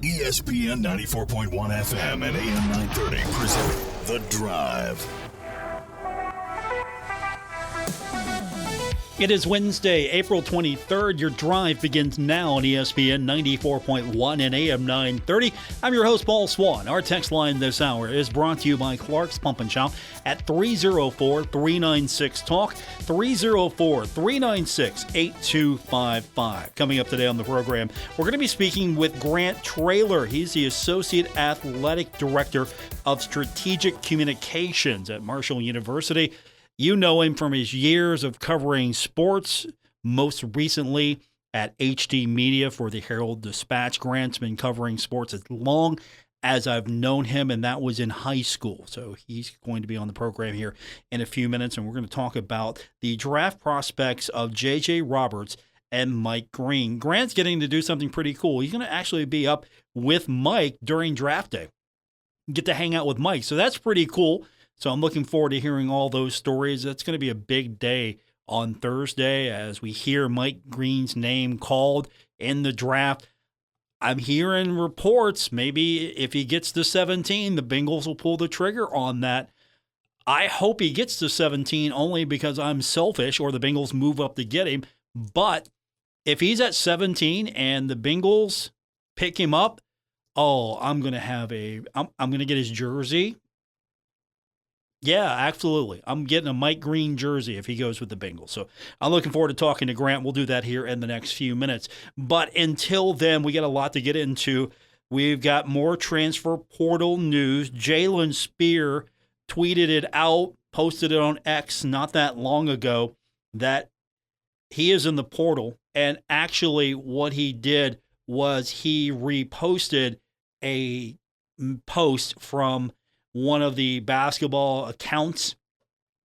ESPN 94.1 FM and AM 930 present The Drive. It is Wednesday, April 23rd. Your drive begins now on ESPN 94.1 and AM 930. I'm your host, Paul Swann. Our text line this hour is brought to you by Clark's Pump and Shop at 304-396-TALK, 304-396-8255. Coming up today on the program, we're going to be speaking with Grant Traylor. He's the Associate Athletic Director of Strategic Communications at Marshall University. You know him from his years of covering sports, most recently at HD Media for the Herald-Dispatch. Grant's been covering sports as long as I've known him, and that was in high school. So he's going to be on the program here in a few minutes, and we're going to talk about the draft prospects of J.J. Roberts and Mike Green. Grant's getting to do something pretty cool. He's going to actually be up with Mike during draft day, get to hang out with Mike. So that's pretty cool. So I'm looking forward to hearing all those stories. It's going to be a big day on Thursday as we hear Mike Green's name called in the draft. I'm hearing reports maybe if he gets to 17, the Bengals will pull the trigger on that. I hope he gets to 17 only because I'm selfish or the Bengals move up to get him. But if he's at 17 and the Bengals pick him up, I'm going to get his jersey. Yeah, absolutely. I'm getting a Mike Green jersey if he goes with the Bengals. So I'm looking forward to talking to Grant. We'll do that here in the next few minutes. But until then, we got a lot to get into. We've got more transfer portal news. Jalen Spear tweeted it out, posted it on X not that long ago that he is in the portal. And actually what he did was he reposted a post from one of the basketball accounts.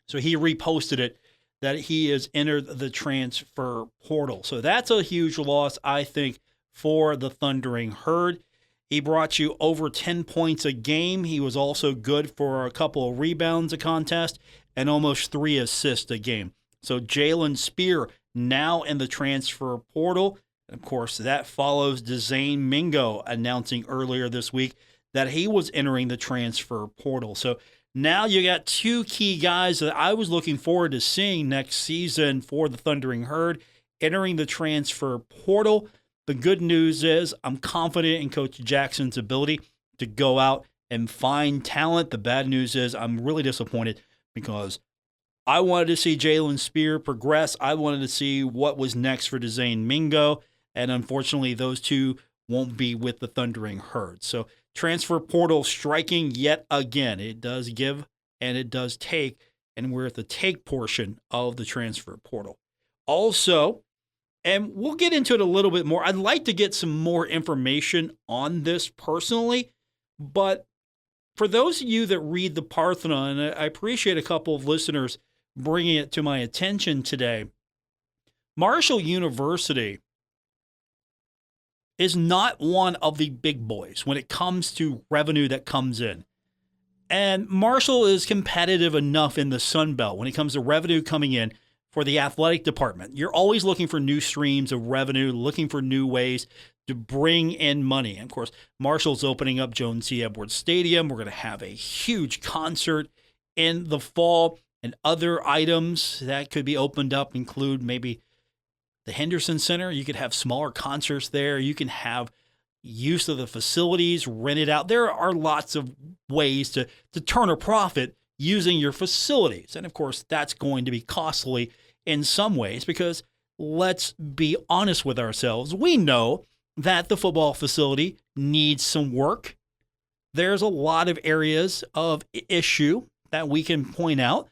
So he reposted it that he has entered the transfer portal. So that's a huge loss, I think, for the Thundering Herd. He brought you over 10 points a game. He was also good for a couple of rebounds a contest and almost 3 assists a game. So Jalen Spear now in the transfer portal. And of course, that follows Dzane Mingo announcing earlier this week that he was entering the transfer portal. So now you got 2 key guys that I was looking forward to seeing next season for the Thundering Herd entering the transfer portal. The good news is I'm confident in Coach Jackson's ability to go out and find talent. The bad news is I'm really disappointed because I wanted to see Jalen Spear progress. I wanted to see what was next for Dzane Mingo, and unfortunately those two won't be with the Thundering Herd. So transfer portal striking yet again. It does give and it does take, and we're at the take portion of the transfer portal. Also, and we'll get into it a little bit more, I'd like to get some more information on this personally, but for those of you that read the Parthenon, I appreciate a couple of listeners bringing it to my attention today. Marshall University is not one of the big boys when it comes to revenue that comes in. And Marshall is competitive enough in the Sun Belt when it comes to revenue coming in for the athletic department. You're always looking for new streams of revenue, looking for new ways to bring in money. And of course, Marshall's opening up Joan C. Edwards Stadium. We're going to have a huge concert in the fall, and other items that could be opened up include maybe the Henderson Center. You could have smaller concerts there. You can have use of the facilities rented out. There are lots of ways to turn a profit using your facilities. And of course, that's going to be costly in some ways because let's be honest with ourselves. We know that the football facility needs some work. There's a lot of areas of issue that we can point out.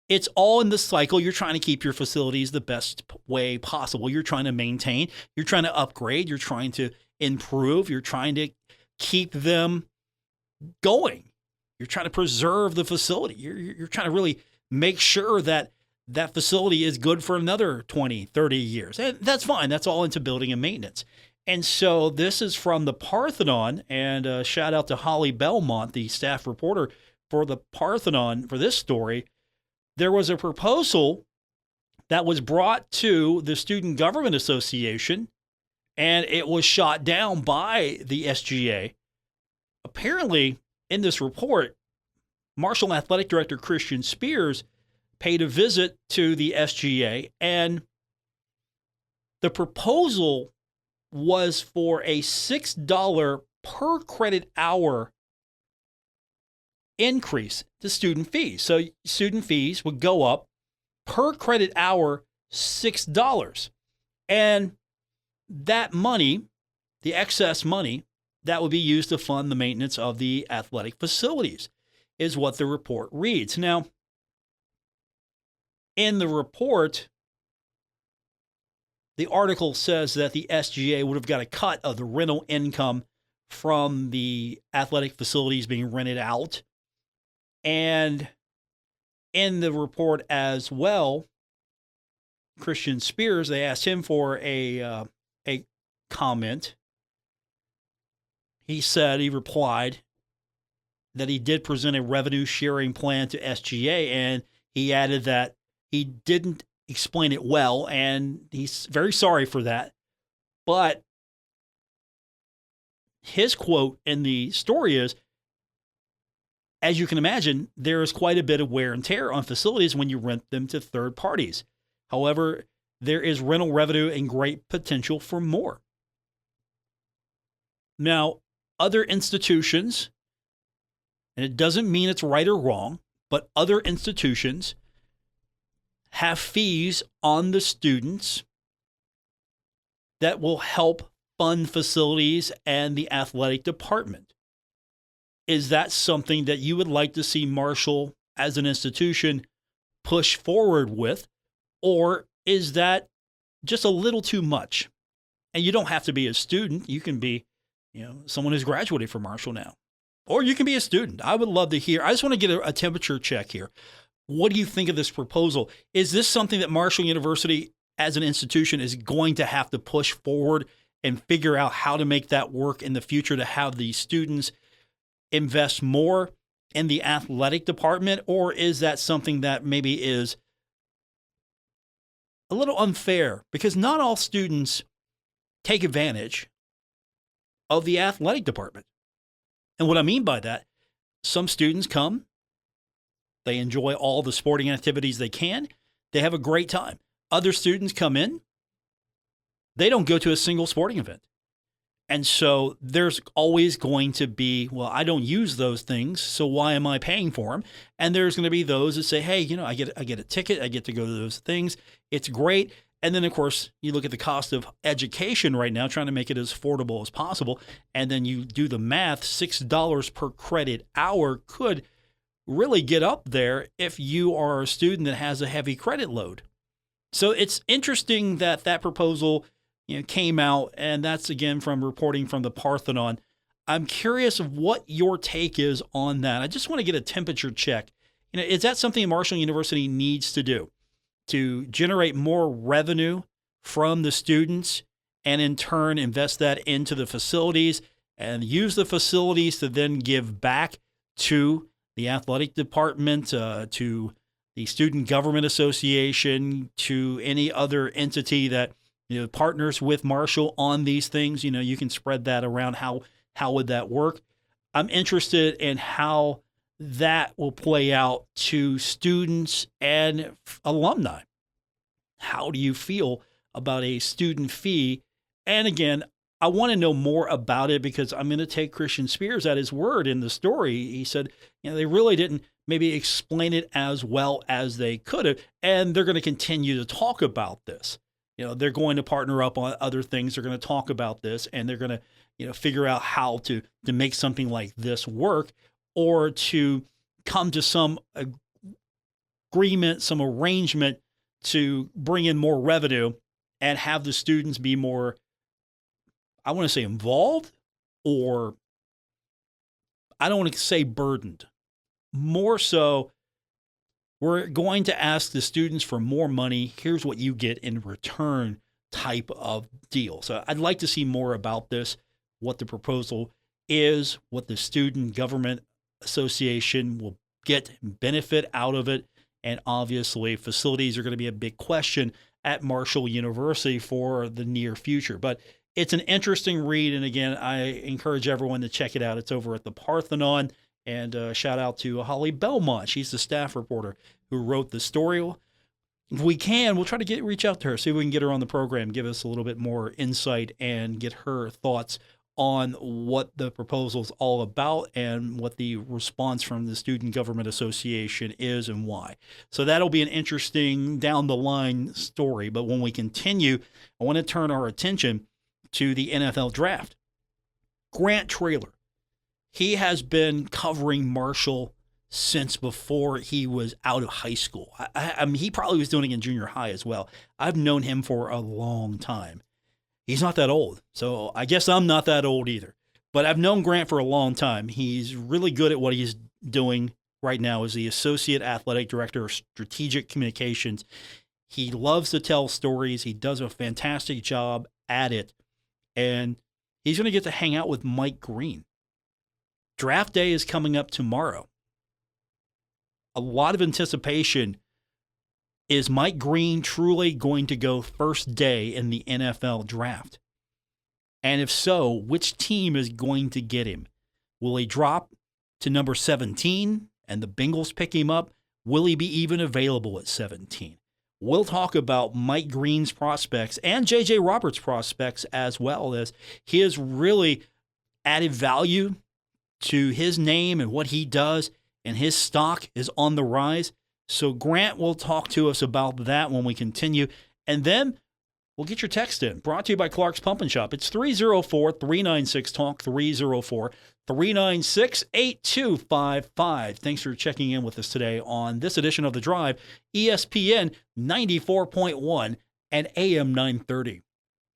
It's all in the cycle. You're trying to keep your facilities the best way possible. You're trying to maintain. You're trying to upgrade. You're trying to improve. You're trying to keep them going. You're trying to preserve the facility. You're trying to really make sure that that facility is good for another 20, 30 years. And that's fine. That's all into building and maintenance. And so this is from the Parthenon, and shout out to Holly Belmont, the staff reporter for the Parthenon for this story. There was a proposal that was brought to the Student Government Association, and it was shot down by the SGA. Apparently, in this report, Marshall Athletic Director Christian Spears paid a visit to the SGA, and the proposal was for a $6 per credit hour increase to student fees. So student fees would go up per credit hour $6. And that money, the excess money, that would be used to fund the maintenance of the athletic facilities, is what the report reads. Now, in the report, the article says that the SGA would have got a cut of the rental income from the athletic facilities being rented out. And in the report as well, Christian Spears, they asked him for a comment. He replied that he did present a revenue sharing plan to SGA, and he added that he didn't explain it well, and he's very sorry for that. But his quote in the story is, as you can imagine, there is quite a bit of wear and tear on facilities when you rent them to third parties. However, there is rental revenue and great potential for more. Now, other institutions, and it doesn't mean it's right or wrong, but other institutions have fees on the students that will help fund facilities and the athletic department. Is that something that you would like to see Marshall as an institution push forward with? Or is that just a little too much? And you don't have to be a student. You can be, someone who's graduated from Marshall now. Or you can be a student. I would love to hear. I just want to get a temperature check here. What do you think of this proposal? Is this something that Marshall University as an institution is going to have to push forward and figure out how to make that work in the future to have the students invest more in the athletic department? Or is that something that maybe is a little unfair? Because not all students take advantage of the athletic department. And what I mean by that, some students come, they enjoy all the sporting activities they can, they have a great time. Other students come in, they don't go to a single sporting event. And so there's always going to be, well, I don't use those things, so why am I paying for them? And there's going to be those that say, hey, I get a ticket, I get to go to those things. It's great. And then, of course, you look at the cost of education right now, trying to make it as affordable as possible. And then you do the math, $6 per credit hour could really get up there if you are a student that has a heavy credit load. So it's interesting that that proposal came out, and that's, again, from reporting from the Parthenon. I'm curious of what your take is on that. I just want to get a temperature check. Is that something Marshall University needs to do to generate more revenue from the students and in turn invest that into the facilities and use the facilities to then give back to the athletic department, to the Student Government Association, to any other entity that partners with Marshall on these things? You can spread that around. How would that work? I'm interested in how that will play out to students and alumni. How do you feel about a student fee? And again, I want to know more about it because I'm going to take Christian Spears at his word in the story. He said, they really didn't maybe explain it as well as they could have, and they're going to continue to talk about this. They're going to partner up on other things. They're going to talk about this, and they're going to, figure out how to make something like this work, or to come to some agreement, some arrangement to bring in more revenue and have the students be more, I want to say, involved, or I don't want to say burdened. More so, we're going to ask the students for more money. Here's what you get in return type of deal. So I'd like to see more about this, what the proposal is, what the Student Government Association will get benefit out of it. And obviously, facilities are going to be a big question at Marshall University for the near future. But It's an interesting read, and again, I encourage everyone to check it out. It's over at the Parthenon, and shout out to Holly Belmont. She's the staff reporter who wrote the story. If we can, we'll try to reach out to her, see if we can get her on the program, give us a little bit more insight, and get her thoughts on what the proposal's all about and what the response from the Student Government Association is and why. So that'll be an interesting down the line story. But when we continue, I want to turn our attention to the NFL draft. Grant Traylor, he has been covering Marshall since before he was out of high school. I mean, he probably was doing it in junior high as well. I've known him for a long time. He's not that old, so I guess I'm not that old either. But I've known Grant for a long time. He's really good at what he's doing right now as the Associate Athletic Director of Strategic Communications. He loves to tell stories. He does a fantastic job at it. And he's going to get to hang out with Mike Green. Draft day is coming up tomorrow. A lot of anticipation. Is Mike Green truly going to go first day in the NFL draft? And if so, which team is going to get him? Will he drop to number 17 and the Bengals pick him up? Will he be even available at 17? We'll talk about Mike Green's prospects and J.J. Roberts' prospects as well, as he has really added value to his name and what he does, and his stock is on the rise. So Grant will talk to us about that when we continue. And then we'll get your text in. Brought to you by Clark's Pump and Shop. It's 304-396-TALK, 304-396-8255. Thanks for checking in with us today on this edition of The Drive, ESPN 94.1 and AM 930.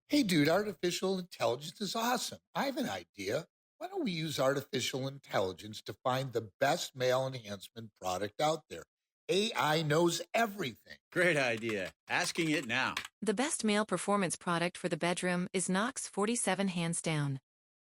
Hey, dude, artificial intelligence is awesome. I have an idea. Why don't we use artificial intelligence to find the best male enhancement product out there? AI knows everything. Great idea. Asking it now. The best male performance product for the bedroom is Knox 47 hands down.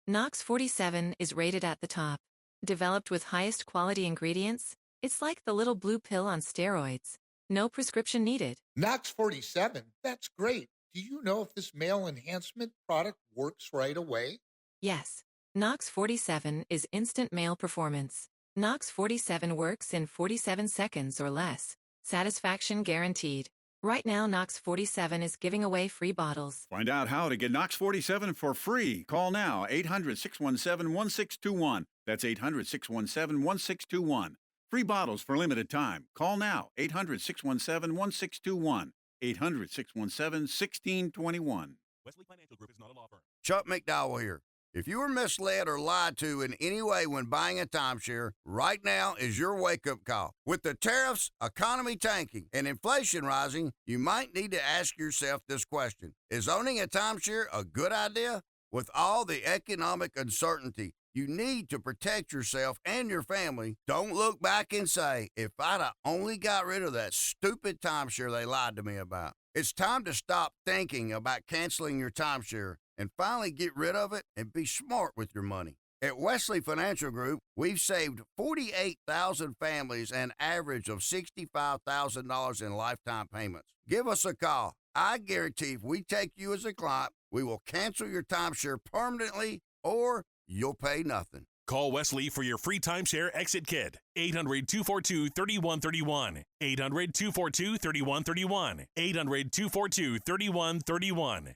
Knox 47 is rated at the top. Developed with highest quality ingredients, it's like the little blue pill on steroids. No prescription needed. Knox 47? That's great. Do you know if this male enhancement product works right away? Yes. Knox 47 is instant male performance. Knox 47 works in 47 seconds or less. Satisfaction guaranteed. Right now, Knox 47 is giving away free bottles. Find out how to get Knox 47 for free. Call now, 800-617-1621. That's 800-617-1621. Free bottles for limited time. Call now, 800-617-1621. 800-617-1621. Wesley Financial Group is not a law firm. Chuck McDowell here. If you were misled or lied to in any way when buying a timeshare, right now is your wake-up call. With the tariffs, economy tanking, and inflation rising, you might need to ask yourself this question. Is owning a timeshare a good idea? With all the economic uncertainty, you need to protect yourself and your family. Don't look back and say, if I'd have only got rid of that stupid timeshare they lied to me about. It's time to stop thinking about canceling your timeshare and finally get rid of it and be smart with your money. At Wesley Financial Group, we've saved 48,000 families an average of $65,000 in lifetime payments. Give us a call. I guarantee if we take you as a client, we will cancel your timeshare permanently or you'll pay nothing. Call Wesley for your free timeshare exit kit. 800-242-3131. 800-242-3131. 800-242-3131.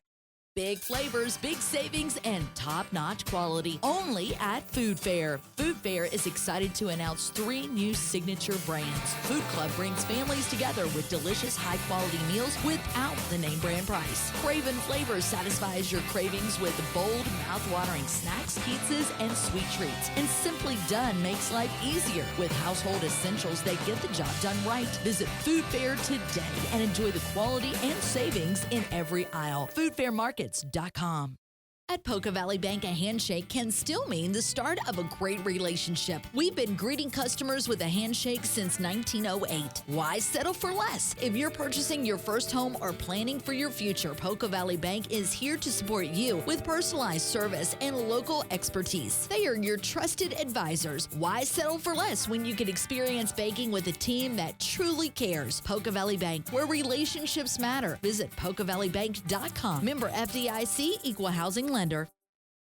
Big flavors, big savings, and top-notch quality only at Food Fair. Food Fair is excited to announce 3 new signature brands. Food Club brings families together with delicious, high-quality meals without the name brand price. Craven Flavors satisfies your cravings with bold, mouth-watering snacks, pizzas, and sweet treats. And Simply Done makes life easier with household essentials that get the job done right. Visit Food Fair today and enjoy the quality and savings in every aisle. Foodfairmarkets.com. At Poca Valley Bank, a handshake can still mean the start of a great relationship. We've been greeting customers with a handshake since 1908. Why settle for less? If you're purchasing your first home or planning for your future, Poca Valley Bank is here to support you with personalized service and local expertise. They are your trusted advisors. Why settle for less when you can experience banking with a team that truly cares? Poca Valley Bank, where relationships matter. Visit PocaValleyBank.com. Member FDIC, Equal Housing Lender.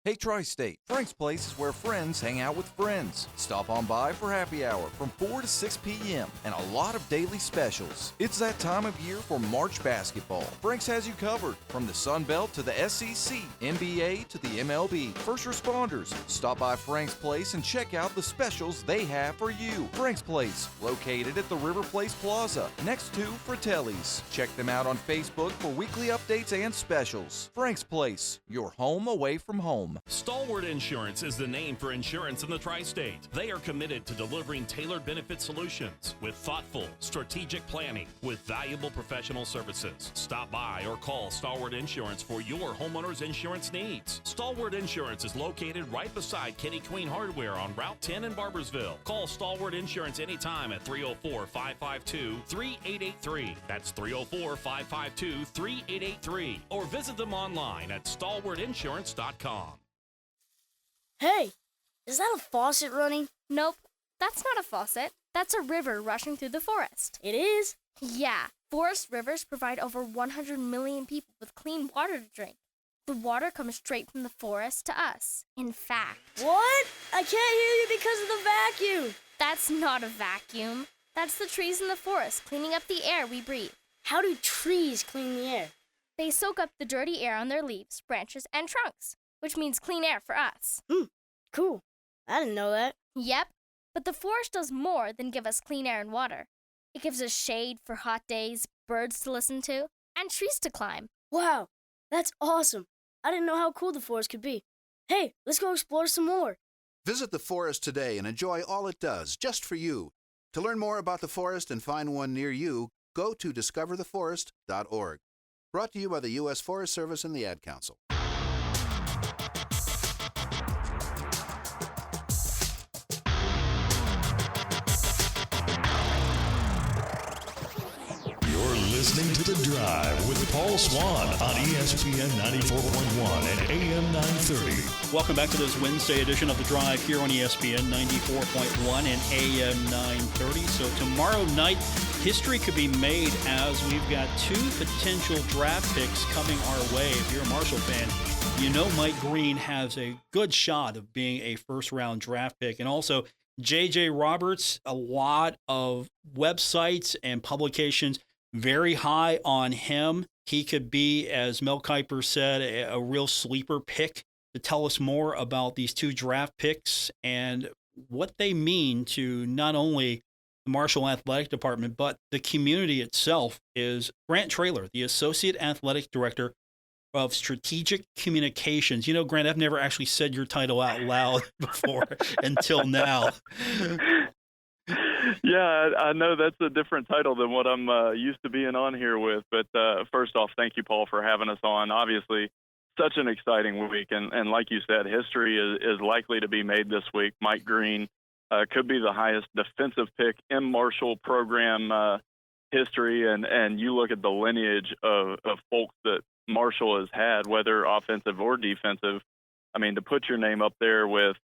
Hey Tri-State, Frank's Place is where friends hang out with friends. Stop on by for happy hour from 4 to 6 p.m. and a lot of daily specials. It's that time of year for March basketball. Frank's has you covered from the Sun Belt to the SEC, NBA to the MLB. First responders, stop by Frank's Place and check out the specials they have for you. Frank's Place, located at the River Place Plaza, next to Fratelli's. Check them out on Facebook for weekly updates and specials. Frank's Place, your home away from home. Stalwart Insurance is the name for insurance in the Tri-State. They are committed to delivering tailored benefit solutions with thoughtful, strategic planning with valuable professional services. Stop by or call Stalwart Insurance for your homeowner's insurance needs. Stalwart Insurance is located right beside Kenny Queen Hardware on Route 10 in Barbersville. Call Stalwart Insurance anytime at 304-552-3883. That's 304-552-3883. Or visit them online at stalwartinsurance.com. Hey, is that a faucet running? Nope, that's not a faucet. That's a river rushing through the forest. It is? Yeah, forest rivers provide over 100 million people with clean water to drink. The water comes straight from the forest to us. In fact... What? I can't hear you because of the vacuum. That's not a vacuum. That's the trees in the forest cleaning up the air we breathe. How do trees clean the air? They soak up the dirty air on their leaves, branches, and trunks, which means clean air for us. Cool. I didn't know that. Yep, but the forest does more than give us clean air and water. It gives us shade for hot days, birds to listen to, and trees to climb. Wow, that's awesome. I didn't know how cool the forest could be. Hey, let's go explore some more. Visit the forest today and enjoy all it does, just for you. To learn more about the forest and find one near you, go to discovertheforest.org. Brought to you by the U.S. Forest Service and the Ad Council. Listening to The Drive with Paul Swann on ESPN 94.1 and AM 930. Welcome back to this Wednesday edition of The Drive here on ESPN 94.1 and AM 930. So tomorrow night, history could be made as we've got two potential draft picks coming our way. If you're a Marshall fan, you know Mike Green has a good shot of being a first-round draft pick. And also, J.J. Roberts, a lot of websites and publications very high on him. He could be, as Mel Kiper said, a real sleeper pick. To tell us more about these two draft picks and what they mean to not only the Marshall Athletic Department, but the community itself is Grant Traylor, the Associate Athletic Director of Strategic Communications. You know, Grant, I've never actually said your title out loud before until now. Yeah, I know that's a different title than what I'm used to being on here with. But first off, thank you, Paul, for having us on. Obviously, such an exciting week. And like you said, history is likely to be made this week. Mike Green could be the highest defensive pick in Marshall program history. And you look at the lineage of folks that Marshall has had, whether offensive or defensive. I mean, to put your name up there with,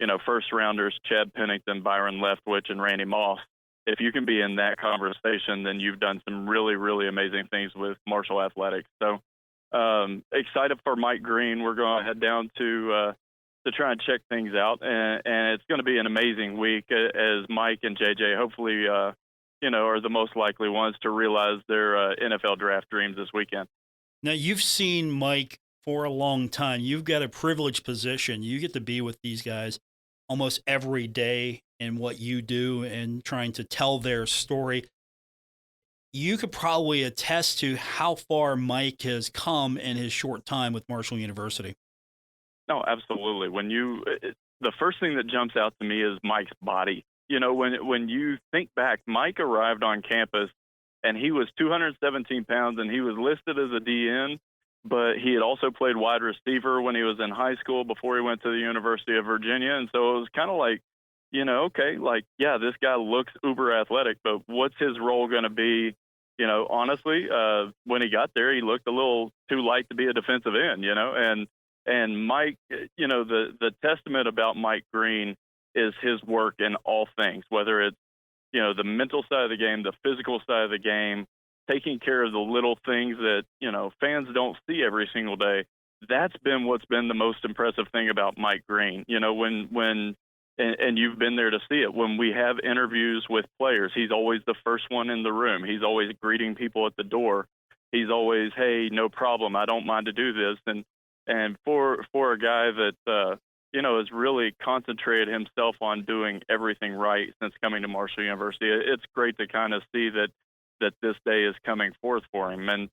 you know, first rounders, Chad Pennington, Byron Leftwich, and Randy Moss. If you can be in that conversation, then you've done some really, really amazing things with Marshall Athletics. So excited for Mike Green. We're going to head down to try and check things out. And it's going to be an amazing week as Mike and JJ hopefully, are the most likely ones to realize their NFL draft dreams this weekend. Now, you've seen Mike for a long time. You've got a privileged position. You get to be with these guys almost every day in what you do and trying to tell their story. You could probably attest to how far Mike has come in his short time with Marshall University. No, absolutely. The first thing that jumps out to me is Mike's body. You know, when you think back, Mike arrived on campus and he was 217 pounds and he was listed as a DN. but he had also played wide receiver when he was in high school before he went to the University of Virginia. And so it was kind of like, okay, like, yeah, this guy looks uber athletic, but what's his role going to be? Honestly, when he got there, he looked a little too light to be a defensive end, and Mike, the testament about Mike Green is his work in all things, whether it's, the mental side of the game, the physical side of the game, taking care of the little things that, fans don't see every single day. That's been what's been the most impressive thing about Mike Green. And you've been there to see it. When we have interviews with players, he's always the first one in the room. He's always greeting people at the door. He's always, hey, no problem, I don't mind to do this. And for a guy that, has really concentrated himself on doing everything right since coming to Marshall University, it's great to kind of see that this day is coming forth for him. And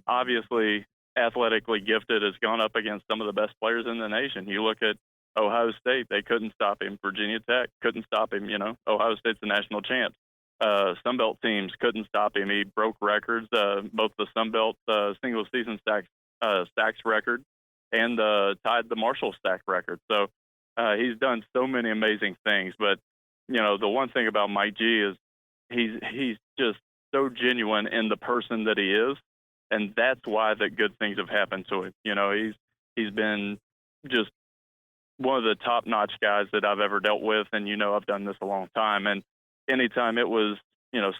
obviously, athletically gifted has gone up against some of the best players in the nation. You look at Ohio State, they couldn't stop him. Virginia Tech couldn't stop him. Ohio State's the national champs. Sun Belt teams couldn't stop him. He broke records, both the Sun Belt single-season sacks record and tied the Marshall sack record. So he's done so many amazing things. But, the one thing about Mike G is he's just so genuine in the person that he is, and that's why that good things have happened to him. He's been just one of the top-notch guys that I've ever dealt with, and I've done this a long time. And anytime it was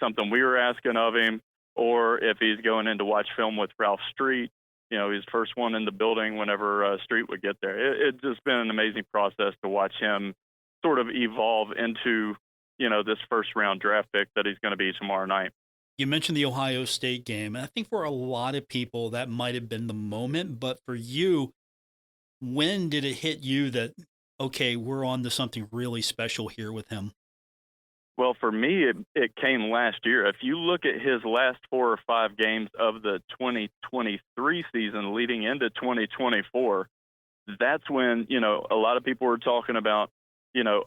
something we were asking of him, or if he's going in to watch film with Ralph Street, he's first one in the building whenever Street would get there. It's just been an amazing process to watch him sort of evolve into this first-round draft pick that he's going to be tomorrow night. You mentioned the Ohio State game, and I think for a lot of people that might have been the moment, but for you, when did it hit you that, okay, we're on to something really special here with him? Well, for me, it came last year. If you look at his last 4 or 5 games of the 2023 season leading into 2024, that's when, a lot of people were talking about,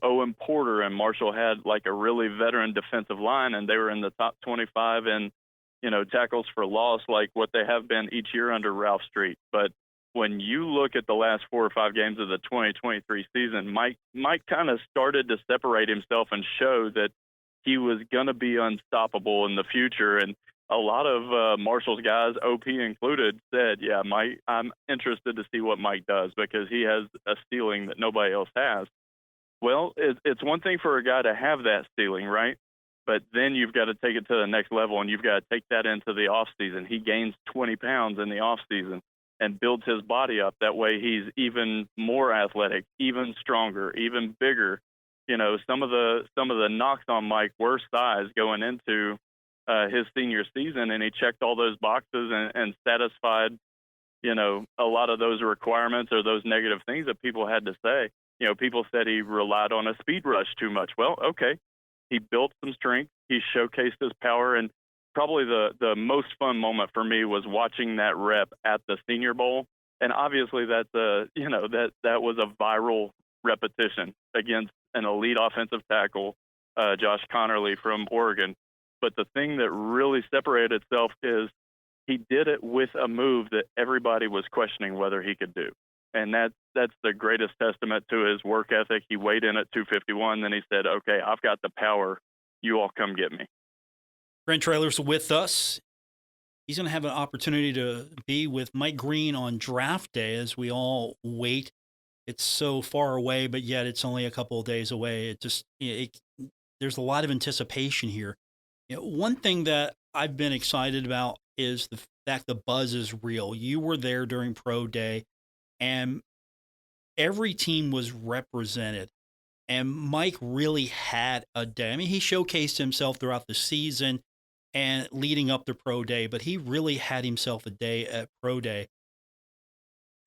Owen Porter and Marshall had like a really veteran defensive line, and they were in the top 25 in, tackles for loss, like what they have been each year under Ralph Street. But when you look at the last 4 or 5 games of the 2023 season, Mike kind of started to separate himself and show that he was going to be unstoppable in the future. And a lot of Marshall's guys, OP included, said, yeah, Mike, I'm interested to see what Mike does because he has a ceiling that nobody else has. Well, it's one thing for a guy to have that ceiling, right? But then you've got to take it to the next level, and you've got to take that into the offseason. He gains 20 pounds in the offseason and builds his body up. That way he's even more athletic, even stronger, even bigger. Some of the knocks on Mike were size going into his senior season, and he checked all those boxes and satisfied, a lot of those requirements or those negative things that people had to say. People said he relied on a speed rush too much. Well, okay, he built some strength. He showcased his power, and probably the most fun moment for me was watching that rep at the Senior Bowl. And obviously that was a viral repetition against an elite offensive tackle, Josh Connerly from Oregon. But the thing that really separated itself is he did it with a move that everybody was questioning whether he could do. And that's the greatest testament to his work ethic. He weighed in at 251, then he said, okay, I've got the power. You all come get me. Grant Traylor's with us. He's going to have an opportunity to be with Mike Green on draft day as we all wait. It's so far away, but yet it's only a couple of days away. There's a lot of anticipation here. One thing that I've been excited about is the fact the buzz is real. You were there during pro day, and every team was represented. And Mike really had a day. I mean, he showcased himself throughout the season and leading up to pro day, but he really had himself a day at pro day.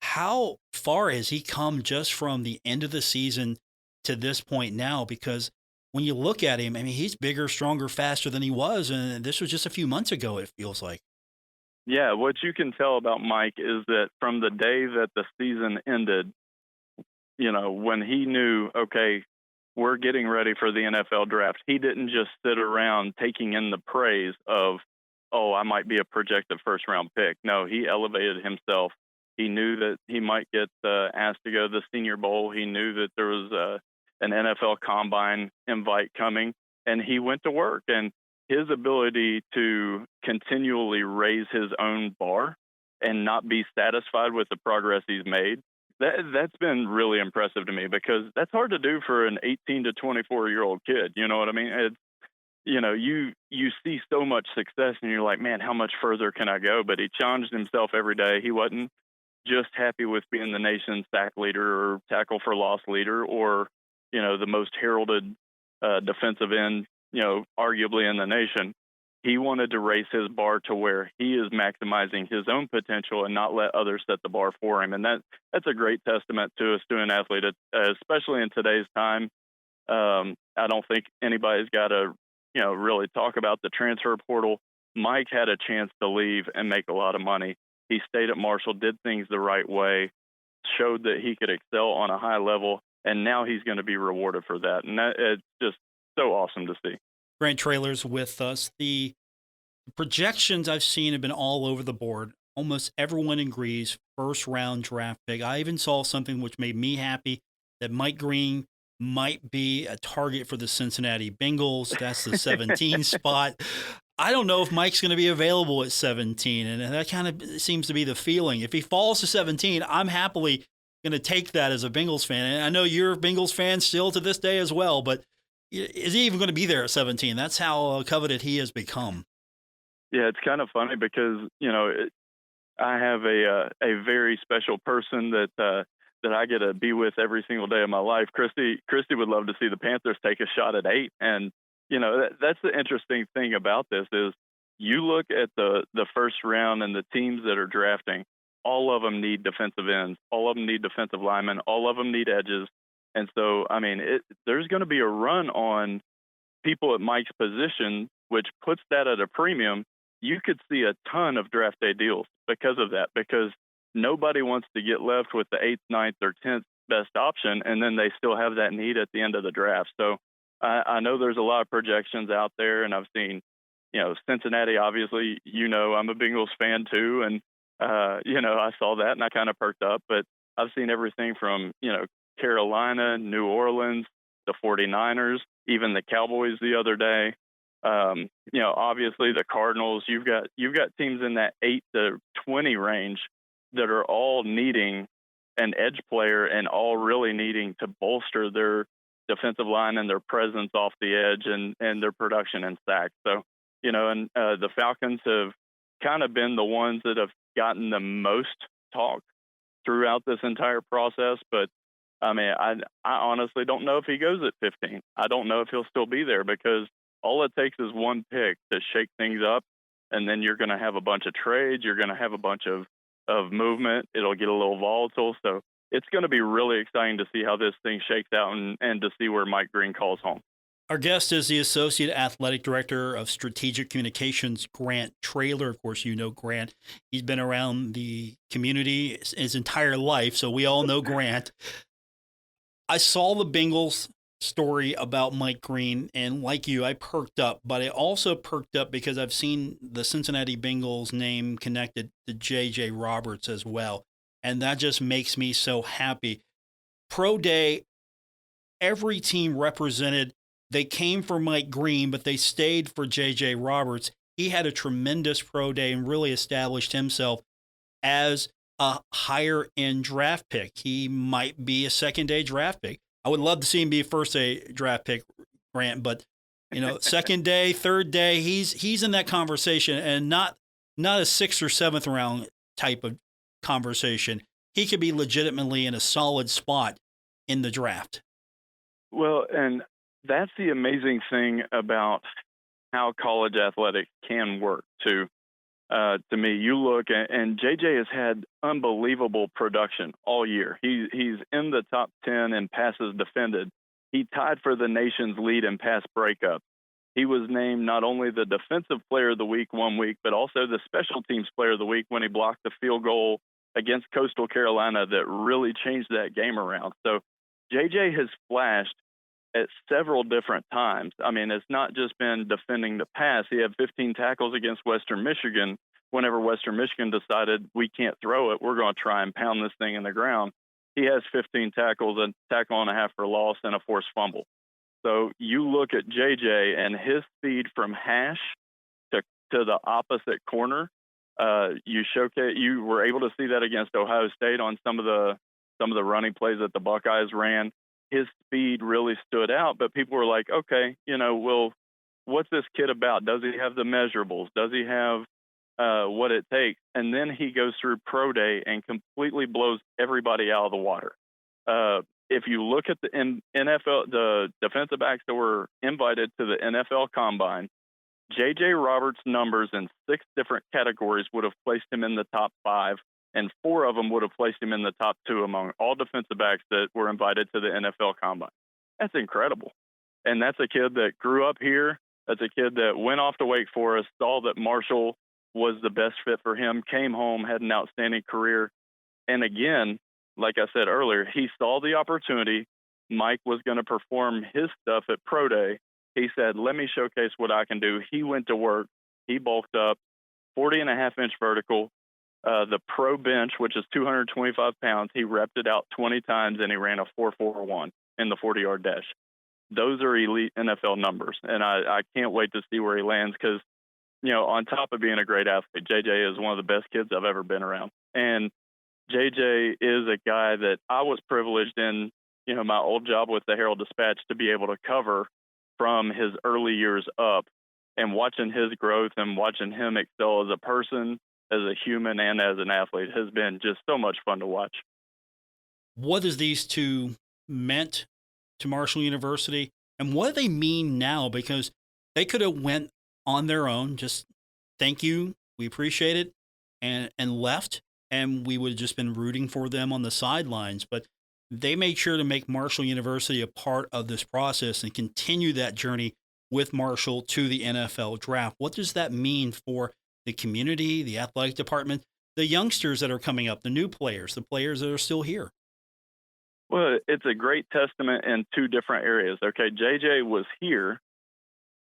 How far has he come just from the end of the season to this point now? Because when you look at him, I mean, he's bigger, stronger, faster than he was. And this was just a few months ago, it feels like. Yeah, what you can tell about Mike is that from the day that the season ended, when he knew, okay, we're getting ready for the NFL draft, he didn't just sit around taking in the praise of, oh, I might be a projected first-round pick. No, he elevated himself. He knew that he might get asked to go to the Senior Bowl. He knew that there was an NFL Combine invite coming, and he went to work. And his ability to continually raise his own bar and not be satisfied with the progress he's made, that's been really impressive to me, because that's hard to do for an 18 to 24-year-old kid. You know what I mean? It's, you see so much success, and you're like, man, how much further can I go? But he challenged himself every day. He wasn't just happy with being the nation's sack leader or tackle for loss leader, or, the most heralded defensive end, arguably in the nation. He wanted to raise his bar to where he is maximizing his own potential and not let others set the bar for him. And that's a great testament to a student athlete, especially in today's time. I don't think anybody's got to, really talk about the transfer portal. Mike had a chance to leave and make a lot of money. He stayed at Marshall, did things the right way, showed that he could excel on a high level, and now he's going to be rewarded for that. And it's just so awesome to see. Grant Traylor's with us. The projections I've seen have been all over the board. Almost everyone agrees first-round draft pick. I even saw something which made me happy, that Mike Green might be a target for the Cincinnati Bengals. That's the 17 spot. I don't know if Mike's going to be available at 17, and that kind of seems to be the feeling. If he falls to 17, I'm happily going to take that as a Bengals fan. And I know you're a Bengals fan still to this day as well, but is he even going to be there at 17? That's how coveted he has become. Yeah, it's kind of funny because, I have a very special person that I get to be with every single day of my life. Christy would love to see the Panthers take a shot at 8. And, that's the interesting thing about this is you look at the first round and the teams that are drafting, all of them need defensive ends. All of them need defensive linemen. All of them need edges. And so, there's going to be a run on people at Mike's position, which puts that at a premium. You could see a ton of draft day deals because of that, because nobody wants to get left with the 8th, 9th, or 10th best option, and then they still have that need at the end of the draft. So I know there's a lot of projections out there, and I've seen, Cincinnati, obviously, I'm a Bengals fan too, and, I saw that and I kind of perked up, but I've seen everything from, Carolina, New Orleans, the 49ers, even the Cowboys the other day. Obviously the Cardinals, you've got teams in that 8 to 20 range that are all needing an edge player and all really needing to bolster their defensive line and their presence off the edge and their production and sacks. So, the Falcons have kind of been the ones that have gotten the most talk throughout this entire process. But I honestly don't know if he goes at 15. I don't know if he'll still be there, because all it takes is one pick to shake things up, and then you're going to have a bunch of trades. You're going to have a bunch of movement. It'll get a little volatile. So it's going to be really exciting to see how this thing shakes out and to see where Mike Green calls home. Our guest is the Associate Athletic Director of Strategic Communications, Grant Traylor. Of course, you know Grant. He's been around the community his entire life, so we all know Grant. I saw the Bengals story about Mike Green, and like you, I perked up, but I also perked up because I've seen the Cincinnati Bengals name connected to J.J. Roberts as well, and that just makes me so happy. Pro Day, every team represented. They came for Mike Green, but they stayed for J.J. Roberts. He had a tremendous pro day and really established himself as a higher-end draft pick. He might be a second-day draft pick. I would love to see him be a first-day draft pick, Grant, but second day, third day, he's in that conversation, and not a 6th or 7th round type of conversation. He could be legitimately in a solid spot in the draft. Well, and that's the amazing thing about how college athletics can work too. To me, you look and JJ has had unbelievable production all year. He's in the top 10 in passes defended. He tied for the nation's lead in pass breakup. He was named not only the defensive player of the week one week, but also the special teams player of the week when he blocked the field goal against Coastal Carolina that really changed that game around. So JJ has flashed at several different times. I mean, it's not just been defending the pass. He had 15 tackles against Western Michigan. Whenever Western Michigan decided we can't throw it, we're going to try and pound this thing in the ground. He has 15 tackles, a tackle and a half for loss, and a forced fumble. So you look at JJ and his speed from hash to the opposite corner. You were able to see that against Ohio State on some of the running plays that the Buckeyes ran. His speed really stood out, but people were like, okay, well, what's this kid about? Does he have the measurables? Does he have what it takes? And then he goes through pro day and completely blows everybody out of the water. If you look at the NFL, the defensive backs that were invited to the NFL Combine, J.J. Roberts' numbers in 6 different categories would have placed him in the top 5, and 4 of them would have placed him in the top 2 among all defensive backs that were invited to the NFL Combine. That's incredible. And that's a kid that grew up here. That's a kid that went off to Wake Forest, saw that Marshall was the best fit for him, came home, had an outstanding career. And again, like I said earlier, he saw the opportunity. Mike was going to perform his stuff at Pro Day. He said, let me showcase what I can do. He went to work. He bulked up, 40.5-inch vertical. The pro bench, which is 225 pounds, he repped it out 20 times, and he ran a 4.41 in the 40-yard dash. Those are elite NFL numbers, and I can't wait to see where he lands because, on top of being a great athlete, JJ is one of the best kids I've ever been around. And JJ is a guy that I was privileged in, my old job with the Herald-Dispatch to be able to cover from his early years up, and watching his growth and watching him excel as a person, as a human, and as an athlete has been just so much fun to watch. What has these two meant to Marshall University, and what do they mean now? Because they could have went on their own, just thank you, we appreciate it, and left, and we would have just been rooting for them on the sidelines. But they made sure to make Marshall University a part of this process and continue that journey with Marshall to the NFL draft. What does that mean for the community, the athletic department, the youngsters that are coming up, the new players, the players that are still here? Well, it's a great testament in 2 different areas. Okay, JJ was here,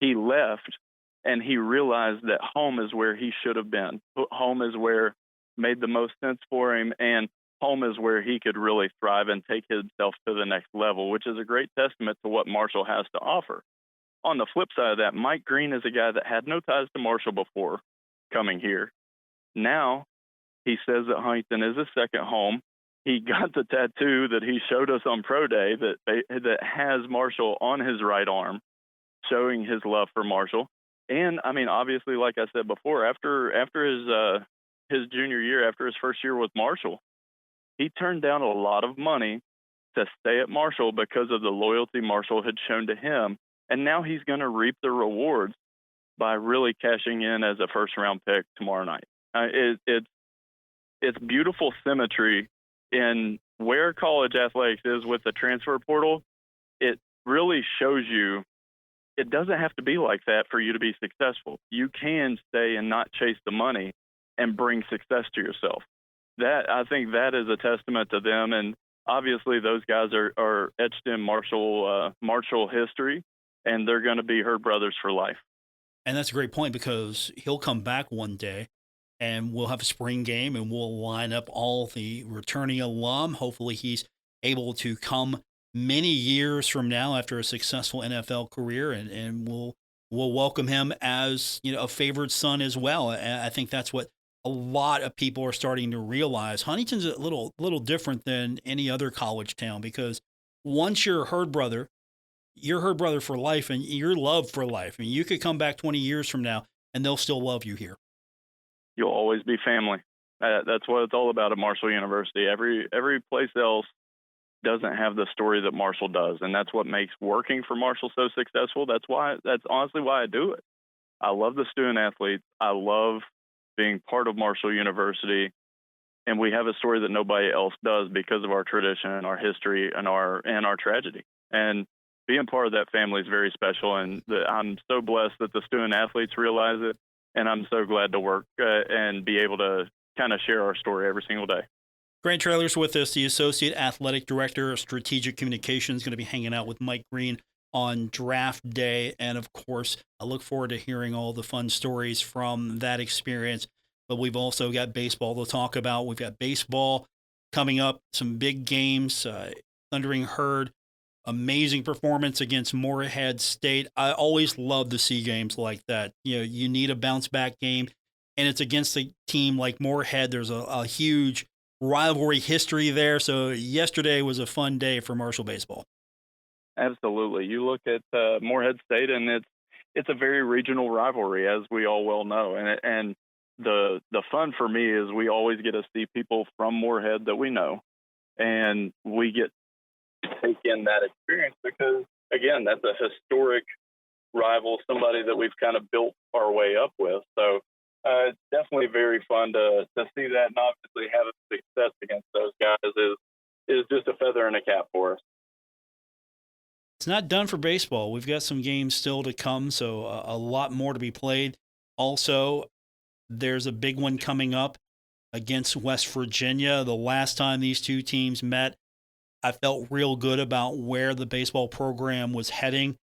he left, and he realized that home is where he should have been. Home is where made the most sense for him, and home is where he could really thrive and take himself to the next level, which is a great testament to what Marshall has to offer. On the flip side of that, Mike Green is a guy that had no ties to Marshall before coming here. Now he says that Huntington is his second home. He got the tattoo that he showed us on Pro Day that has Marshall on his right arm, showing his love for Marshall. And I mean, obviously, like I said before, after his junior year, after his first year with Marshall, he turned down a lot of money to stay at Marshall because of the loyalty Marshall had shown to him. And now he's going to reap the rewards by really cashing in as a first-round pick tomorrow night. It's beautiful symmetry in where college athletics is with the transfer portal. It really shows you it doesn't have to be like that for you to be successful. You can stay and not chase the money and bring success to yourself. I think that is a testament to them, and obviously those guys are etched in Marshall history, and they're going to be Herd Brothers for life. And that's a great point, because he'll come back one day and we'll have a spring game and we'll line up all the returning alum. Hopefully he's able to come many years from now after a successful NFL career, and we'll welcome him as a favored son as well. And I think that's what a lot of people are starting to realize. Huntington's a little different than any other college town, because once you're a Herd Brother, you're Herd Brother for life, and you're loved for life. I mean, you could come back 20 years from now and they'll still love you here. You'll always be family. That's what it's all about at Marshall University. Every place else doesn't have the story that Marshall does, and that's what makes working for Marshall so successful. That's honestly why I do it. I love the student athletes. I love being part of Marshall University, and we have a story that nobody else does because of our tradition and our history and our tragedy. And being part of that family is very special, and I'm so blessed that the student athletes realize it, and I'm so glad to work and be able to kind of share our story every single day. Grant Traylor's with us, the Associate Athletic Director of Strategic Communications, going to be hanging out with Mike Green on draft day. And of course, I look forward to hearing all the fun stories from that experience. But we've also got baseball to talk about. We've got baseball coming up, some big games. Thundering Herd, amazing performance against Morehead State. I always love to see games like that. You need a bounce back game, and it's against a team like Morehead. There's a huge rivalry history there. So yesterday was a fun day for Marshall baseball. Absolutely. You look at Morehead State, and it's a very regional rivalry, as we all well know. And the fun for me is we always get to see people from Morehead that we know, and we get to take in that experience because, again, that's a historic rival, somebody that we've kind of built our way up with. So it's definitely very fun to see that, and obviously having success against those guys is just a feather in a cap for us. It's not done for baseball. We've got some games still to come, so a lot more to be played. Also, there's a big one coming up against West Virginia. The last time these two teams met, I felt real good about where the baseball program was heading.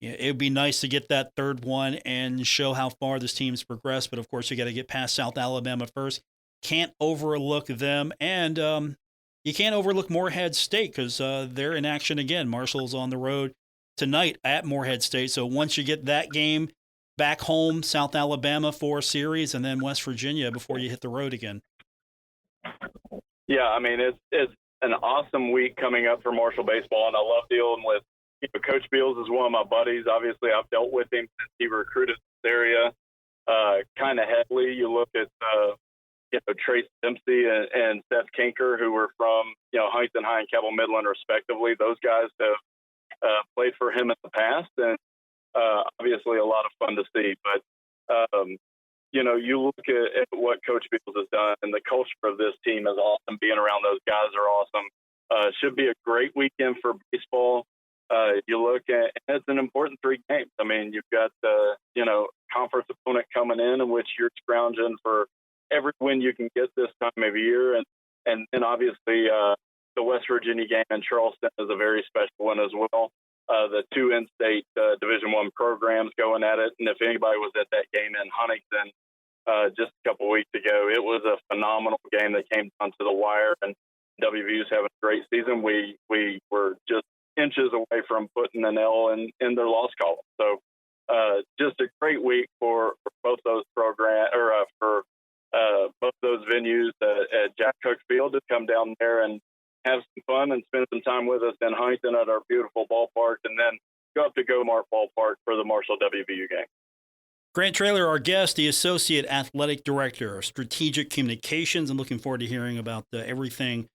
It would be nice to get that third one and show how far this team's progressed, but of course you got to get past South Alabama first. Can't overlook them, and you can't overlook Morehead State because they're in action again. Marshall's on the road tonight at Morehead State, so once you get that game back home, South Alabama for a series, and then West Virginia before you hit the road again. Yeah, I mean, it's an awesome week coming up for Marshall baseball, and I love dealing with Coach Beals is one of my buddies. Obviously, I've dealt with him since he recruited this area kind of heavily. You look at Trace Dempsey and Seth Kinker, who were from Huntington High and Cabell Midland, respectively. Those guys have played for him in the past, and obviously a lot of fun to see. But you look at what Coach Beals has done, and the culture of this team is awesome. Being around those guys are awesome. Should be a great weekend for baseball. You look at, and it's an important 3 games. I mean, you've got the conference opponent coming in which you're scrounging for every win you can get this time of year, and then obviously the West Virginia game in Charleston is a very special one as well. The 2 in-state Division I programs going at it, and if anybody was at that game in Huntington just a couple weeks ago, it was a phenomenal game that came down to the wire, and WVU's having a great season. We were just inches away from putting an L in their loss column. So just a great week for both those programs, or for both those venues at Jack Cook Field to come down there and have some fun and spend some time with us in Huntington at our beautiful ballpark, and then go up to Go-Mart Ballpark for the Marshall WVU game. Grant Traylor, our guest, the Associate Athletic Director of Strategic Communications. I'm looking forward to hearing about everything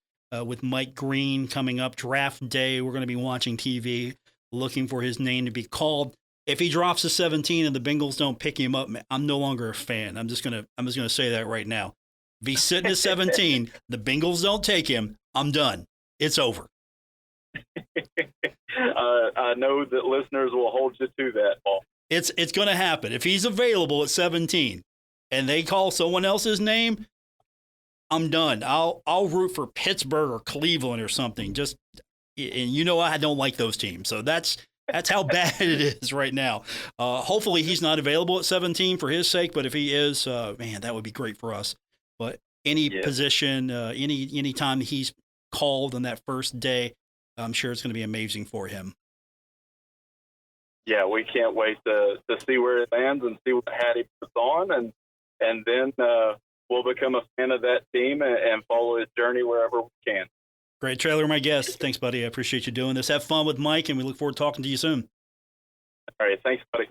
with Mike Green coming up. Draft day, we're going to be watching TV, looking for his name to be called. If he drops to 17 and the Bengals don't pick him up, I'm no longer a fan. I'm just gonna say that right now. If he's sitting at 17, the Bengals don't take him, I'm done. It's over. I know that listeners will hold you to that, Paul. It's going to happen. If he's available at 17 and they call someone else's name, I'm done. I'll root for Pittsburgh or Cleveland or something. And I don't like those teams. So that's how bad it is right now. Hopefully he's not available at 17 for his sake, but if he is, man, that would be great for us. But any position, any time he's called on that first day, I'm sure it's going to be amazing for him. Yeah, we can't wait to see where it lands and see what hat he puts on, and then we'll become a fan of that team and follow his journey wherever we can. Great. Traylor, my guest. Thanks, buddy. I appreciate you doing this. Have fun with Mike, and we look forward to talking to you soon. All right. Thanks, buddy.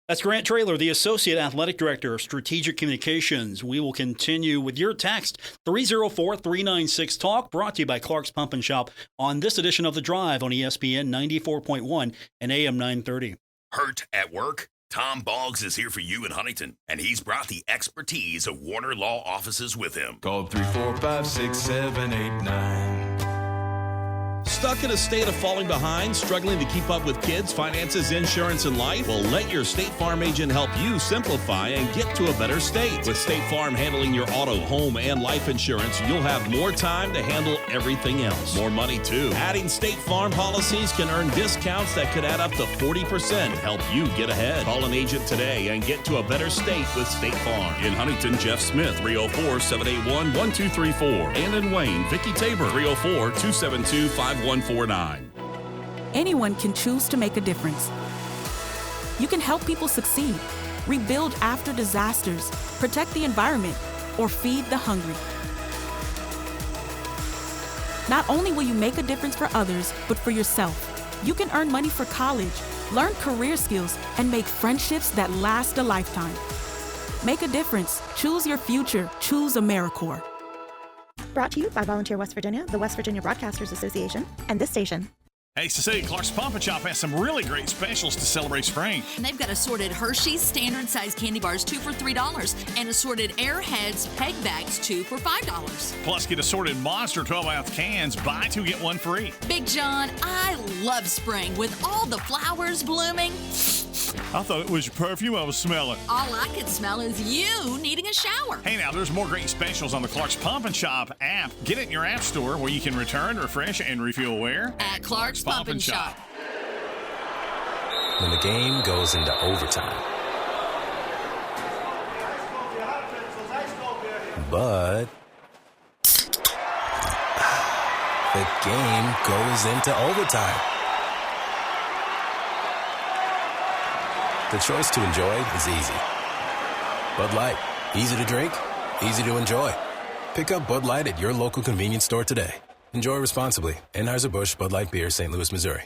That's Grant Traylor, the Associate Athletic Director of Strategic Communications. We will continue with your text, 304-396-TALK, brought to you by Clark's Pump and Shop on this edition of The Drive on ESPN 94.1 and AM 930. Hurt at work? Tom Boggs is here for you in Huntington, and he's brought the expertise of Warner Law Offices with him. Call 345-6789. Stuck in a state of falling behind, struggling to keep up with kids, finances, insurance, and life? Well, let your State Farm agent help you simplify and get to a better state. With State Farm handling your auto, home, and life insurance, you'll have more time to handle everything else. More money, too. Adding State Farm policies can earn discounts that could add up to 40% to help you get ahead. Call an agent today and get to a better state with State Farm. In Huntington, Jeff Smith, 304-781-1234. And in Wayne, Vicki Tabor, 304-272-5149. Anyone can choose to make a difference. You can help people succeed, rebuild after disasters, protect the environment, or feed the hungry. Not only will you make a difference for others, but for yourself. You can earn money for college, learn career skills, and make friendships that last a lifetime. Make a difference. Choose your future. Choose AmeriCorps. Brought to you by Volunteer West Virginia, the West Virginia Broadcasters Association, and this station. Hey, Cecilia, Clark's Pump and Shop has some really great specials to celebrate spring. And they've got assorted Hershey's standard size candy bars, 2 for $3, and assorted Airheads peg bags, 2 for $5. Plus, get assorted Monster 12-ounce cans, buy 2, get 1 free. Big John, I love spring with all the flowers blooming. I thought it was your perfume I was smelling. All I could smell is you needing a shower. Hey, now, there's more great specials on the Clark's Pump and Shop app. Get it in your app store where you can return, refresh, and refuel where? At Clark's Pump and Shop. When the game goes into overtime. But the game goes into overtime. The choice to enjoy is easy. Bud Light, easy to drink, easy to enjoy. Pick up Bud Light at your local convenience store today. Enjoy responsibly. Anheuser-Busch Bud Light Beer, St. Louis, Missouri.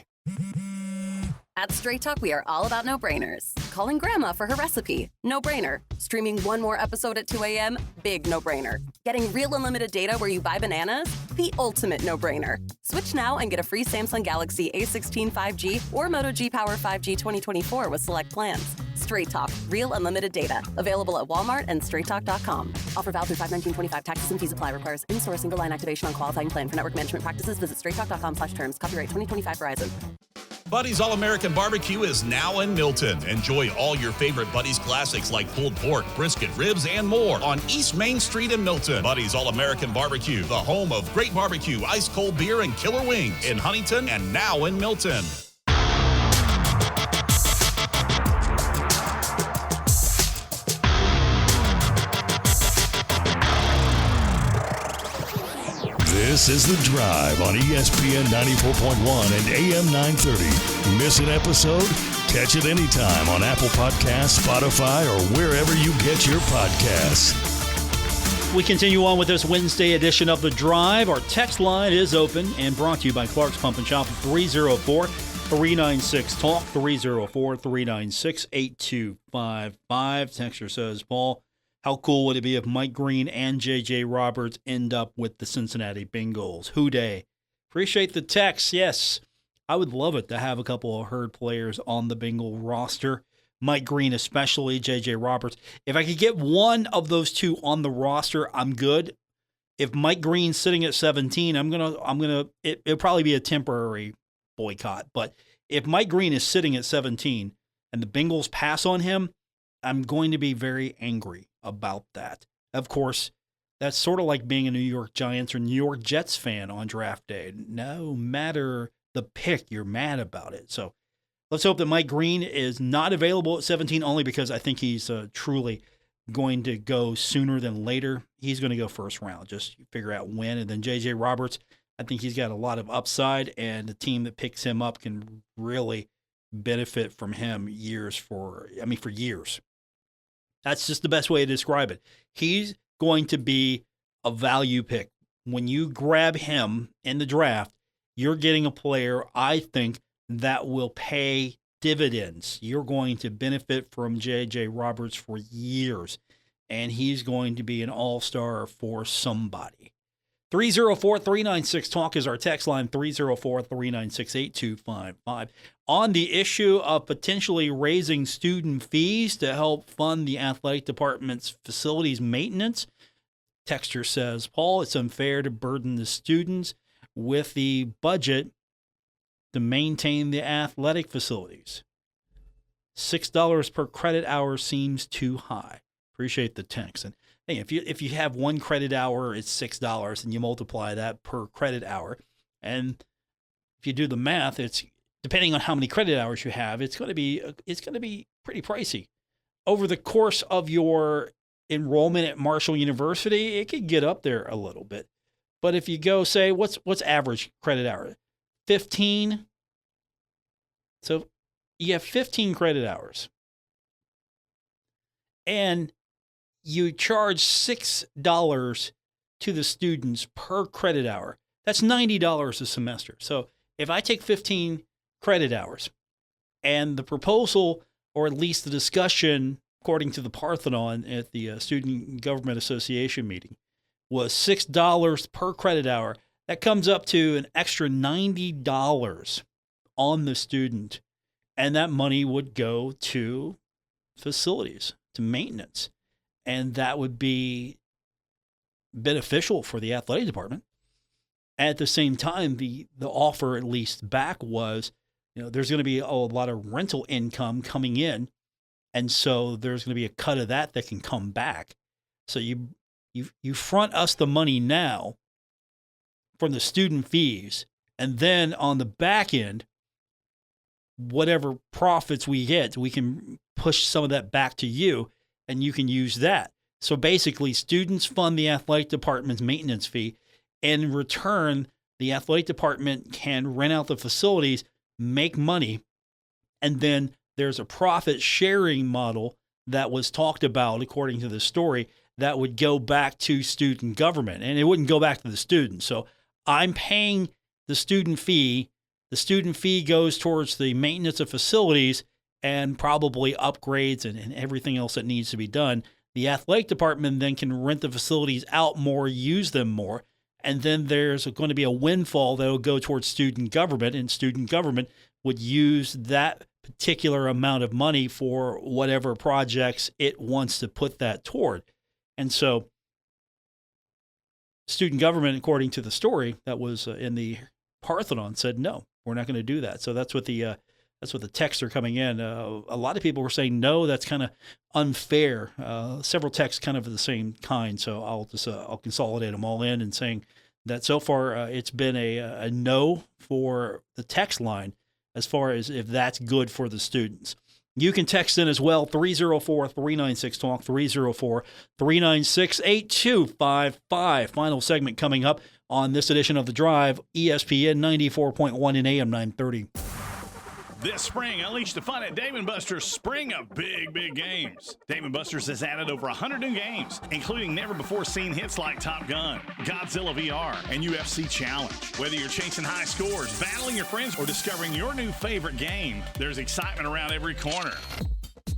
At Straight Talk, we are all about no-brainers. Calling Grandma for her recipe, no-brainer. Streaming one more episode at 2 a.m., big no-brainer. Getting real unlimited data where you buy bananas, the ultimate no-brainer. Switch now and get a free Samsung Galaxy A16 5G or Moto G Power 5G 2024 with select plans. Straight Talk, real unlimited data. Available at Walmart and straighttalk.com. Offer valid through 5/19/25. Taxes and fees apply. Requires in-store single line activation on qualifying plan. For network management practices, visit straighttalk.com/terms. Copyright 2025 Verizon. Buddy's All-American Barbecue is now in Milton. Enjoy all your favorite Buddy's classics like pulled pork, brisket, ribs, and more on East Main Street in Milton. Buddy's All-American Barbecue, the home of great barbecue, ice-cold beer, and killer wings in Huntington and now in Milton. This is The Drive on ESPN 94.1 and AM 930. Miss an episode? Catch it anytime on Apple Podcasts, Spotify, or wherever you get your podcasts. We continue on with this Wednesday edition of The Drive. Our text line is open and brought to you by Clark's Pump and Shop, 304-396-TALK, 304-396-8255. Texter says, Paul, how cool would it be if Mike Green and J.J. Roberts end up with the Cincinnati Bengals? Hooday. Appreciate the text. Yes, I would love it to have a couple of Herd players on the Bengal roster. Mike Green especially, J.J. Roberts. If I could get one of those two on the roster, I'm good. If Mike Green's sitting at 17, it'll probably be a temporary boycott. But if Mike Green is sitting at 17 and the Bengals pass on him, I'm going to be very angry about that. Of course, that's sort of like being a New York Giants or New York Jets fan on draft day. No matter the pick, you're mad about it. So let's hope that Mike Green is not available at 17, only because I think he's truly going to go sooner than later. He's going to go first round. Just figure out when. And then J.J. Roberts, I think he's got a lot of upside, and the team that picks him up can really benefit from him for years. That's just the best way to describe it. He's going to be a value pick. When you grab him in the draft, you're getting a player, I think, that will pay dividends. You're going to benefit from J.J. Roberts for years, and he's going to be an all-star for somebody. 304-396-TALK is our text line, 304-396-8255. On the issue of potentially raising student fees to help fund the athletic department's facilities maintenance, texter says, Paul, it's unfair to burden the students with the budget to maintain the athletic facilities. $6 per credit hour seems too high. Appreciate the text. And hey, if you have one credit hour, it's $6, and you multiply that per credit hour. And if you do the math, it's depending on how many credit hours you have, it's going to be pretty pricey. Over the course of your enrollment at Marshall University, it could get up there a little bit. But if you go, say, what's average credit hour? 15. So you have 15 credit hours. And you charge $6 to the students per credit hour. That's $90 a semester. So if I take 15 credit hours and the proposal, or at least the discussion, according to the Parthenon at the Student Government Association meeting, was $6 per credit hour, that comes up to an extra $90 on the student. And that money would go to facilities, to maintenance. And that would be beneficial for the athletic department. At the same time, the offer, at least back, was, there's going to be a lot of rental income coming in. And so there's going to be a cut of that can come back. So you front us the money now from the student fees. And then on the back end, whatever profits we get, we can push some of that back to you, and you can use that. So basically, students fund the athletic department's maintenance fee. In return, the athletic department can rent out the facilities, make money, and then there's a profit sharing model that was talked about, according to the story, that would go back to student government, and it wouldn't go back to the students. So I'm paying the student fee. The student fee goes towards the maintenance of facilities and probably upgrades and everything else that needs to be done. The athletic department then can rent the facilities out more, use them more, and then there's going to be a windfall that will go towards student government, and student government would use that particular amount of money for whatever projects it wants to put that toward. And so student government, according to the story that was in the Parthenon, said, no, we're not going to do that. So that's what the texts are coming in. A lot of people were saying, no, that's kind of unfair. Several texts kind of the same kind. So I'll consolidate them all in and saying that so far it's been a no for the text line as far as if that's good for the students. You can text in as well, 304-396-TALK, 304-396-8255. Final segment coming up on this edition of The Drive, ESPN 94.1 and AM 930. This spring, unleash the fun at Dave & Buster's Spring of Big, Big Games. Dave & Buster's has added over 100 new games, including never-before-seen hits like Top Gun, Godzilla VR, and UFC Challenge. Whether you're chasing high scores, battling your friends, or discovering your new favorite game, there's excitement around every corner.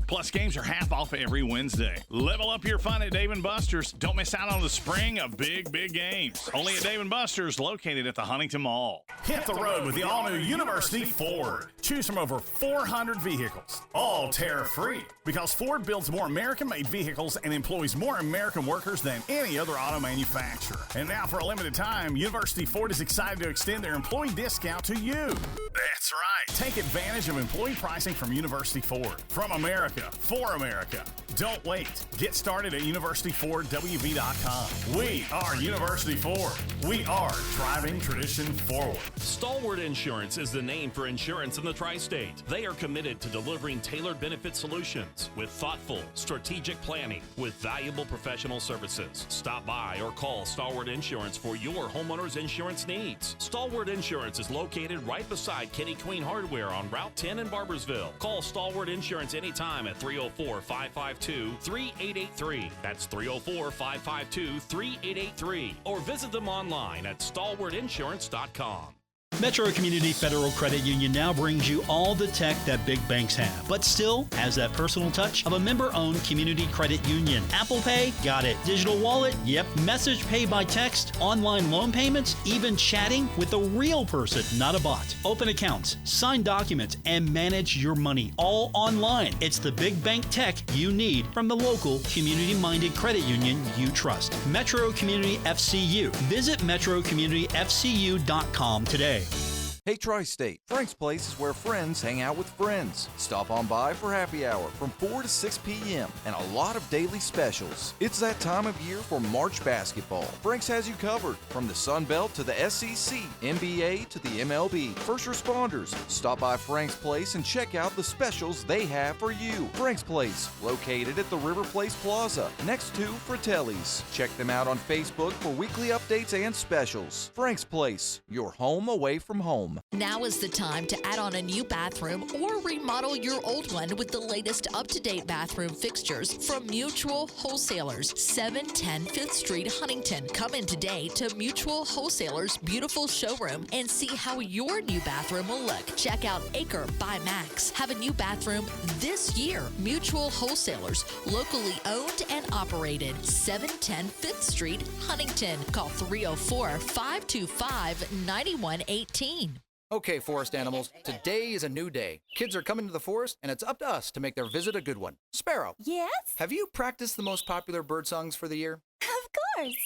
Plus, games are half off every Wednesday. Level up your fun at Dave & Buster's. Don't miss out on the Spring of Big, Big Games. Only at Dave & Buster's, located at the Huntington Mall. Hit the road with the all-new University Ford. Choose from over 400 vehicles, all tariff-free. Because Ford builds more American-made vehicles and employs more American workers than any other auto manufacturer. And now, for a limited time, University Ford is excited to extend their employee discount to you. That's right. Take advantage of employee pricing from University Ford. From America, for America. Don't wait. Get started at universityfordwv.com. We are University Ford. We are driving tradition forward. Stalwart Insurance is the name for insurance in the tri-state. They are committed to delivering tailored benefit solutions with thoughtful, strategic planning with valuable professional services. Stop by or call Stalwart Insurance for your homeowner's insurance needs. Stalwart Insurance is located right beside Kenny Queen Hardware on Route 10 in Barbersville. Call Stalwart Insurance anytime at 304-552-3883. That's 304-552-3883. Or visit them online at stalwartinsurance.com. Metro Community Federal Credit Union now brings you all the tech that big banks have, but still has that personal touch of a member-owned community credit union. Apple Pay? Got it. Digital wallet? Yep. Message pay by text, online loan payments, even chatting with a real person, not a bot. Open accounts, sign documents, and manage your money all online. It's the big bank tech you need from the local community-minded credit union you trust. Metro Community FCU. Visit metrocommunityfcu.com today. Hey Tri-State, Frank's Place is where friends hang out with friends. Stop on by for happy hour from 4 to 6 p.m. and a lot of daily specials. It's that time of year for March basketball. Frank's has you covered from the Sun Belt to the SEC, NBA to the MLB. First responders, stop by Frank's Place and check out the specials they have for you. Frank's Place, located at the River Place Plaza, next to Fratelli's. Check them out on Facebook for weekly updates and specials. Frank's Place, your home away from home. Now is the time to add on a new bathroom or remodel your old one with the latest up-to-date bathroom fixtures from Mutual Wholesalers, 710 5th Street, Huntington. Come in today to Mutual Wholesalers' beautiful showroom and see how your new bathroom will look. Check out Acre by Max. Have a new bathroom this year. Mutual Wholesalers, locally owned and operated, 710 5th Street, Huntington. Call 304-525-9118. Okay, forest animals, today is a new day. Kids are coming to the forest, and it's up to us to make their visit a good one. Sparrow. Yes? Have you practiced the most popular bird songs for the year? Of course.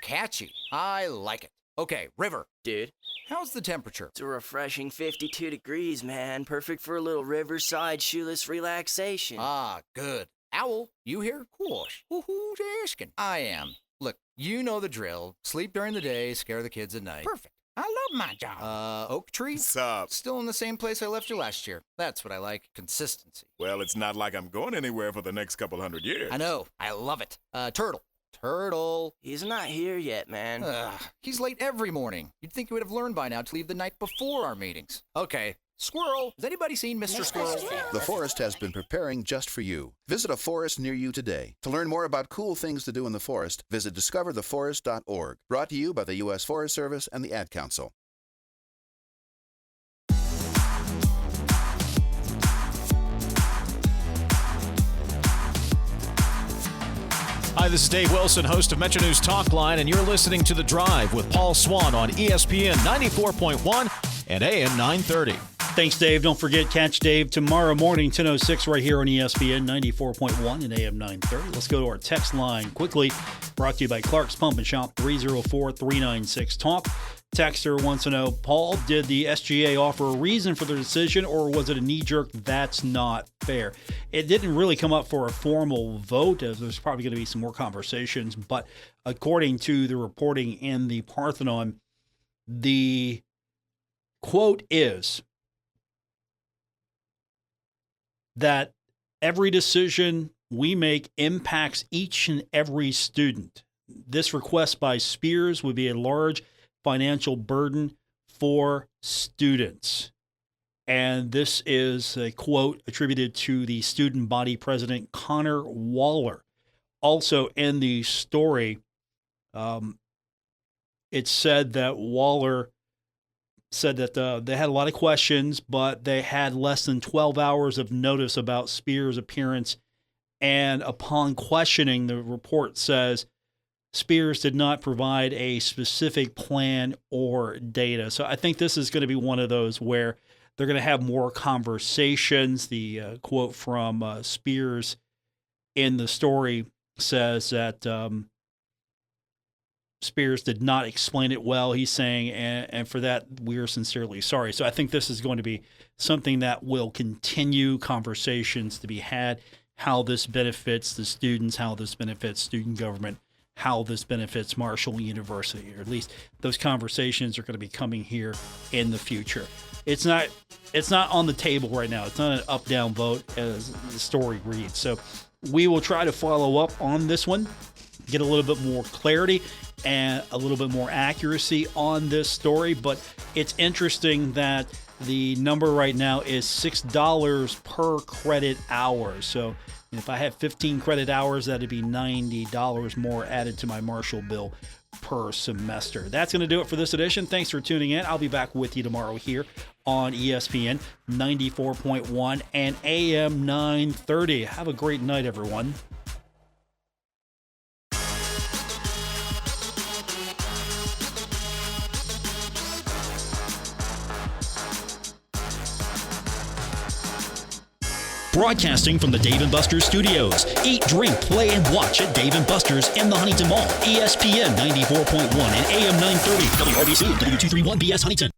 Catchy. I like it. Okay, River. Dude. How's the temperature? It's a refreshing 52 degrees, man. Perfect for a little riverside shoeless relaxation. Ah, good. Owl, you here? Whoosh. Who's asking? I am. Look, you know the drill. Sleep during the day, scare the kids at night. Perfect. I love my job. Oak Tree? What's up? Still in the same place I left you last year. That's what I like. Consistency. Well, it's not like I'm going anywhere for the next couple 100 years. I know. I love it. Turtle. Turtle. He's not here yet, man. He's late every morning. You'd think he would have learned by now to leave the night before our meetings. Okay. Squirrel. Has anybody seen Mr. Squirrel? The forest has been preparing just for you. Visit a forest near you today. To learn more about cool things to do in the forest, visit discovertheforest.org. Brought to you by the U.S. Forest Service and the Ad Council. Hi, this is Dave Wilson, host of Metro News Talkline, and you're listening to The Drive with Paul Swann on ESPN 94.1 and AM 930. Thanks, Dave. Don't forget, catch Dave tomorrow morning, 10:06, right here on ESPN 94.1 and AM 930. Let's go to our text line quickly. Brought to you by Clark's Pump and Shop, 304-396-TALK. Texter wants to know, Paul, did the SGA offer a reason for their decision, or was it a knee-jerk, that's not fair? It didn't really come up for a formal vote, as there's probably going to be some more conversations, but according to the reporting in the Parthenon, the quote is that every decision we make impacts each and every student. This request by Spears would be a large financial burden for students. And this is a quote attributed to the student body president, Connor Waller. Also in the story, it said that Waller said that they had a lot of questions, but they had less than 12 hours of notice about Spears' appearance. And upon questioning, the report says Spears did not provide a specific plan or data. So I think this is going to be one of those where they're going to have more conversations. The quote from Spears in the story says that Spears did not explain it well, he's saying, and for that, we're sincerely sorry. So I think this is going to be something that will continue conversations to be had, how this benefits the students, how this benefits student government, how this benefits Marshall University, or at least those conversations are going to be coming here in the future. It's not on the table right now. It's not an up-down vote as the story reads. So we will try to follow up on this one, get a little bit more clarity and a little bit more accuracy on this story. But it's interesting that the number right now is $6 per credit hour. So if I have 15 credit hours, that'd be $90 more added to my Marshall bill per semester. That's going to do it for this edition. Thanks for tuning in. I'll be back with you tomorrow here on ESPN 94.1 and AM 930. Have a great night, everyone. Broadcasting from the Dave & Buster's studios. Eat, drink, play, and watch at Dave & Buster's in the Huntington Mall. ESPN 94.1 and AM 930. WRBC, W231BS Huntington.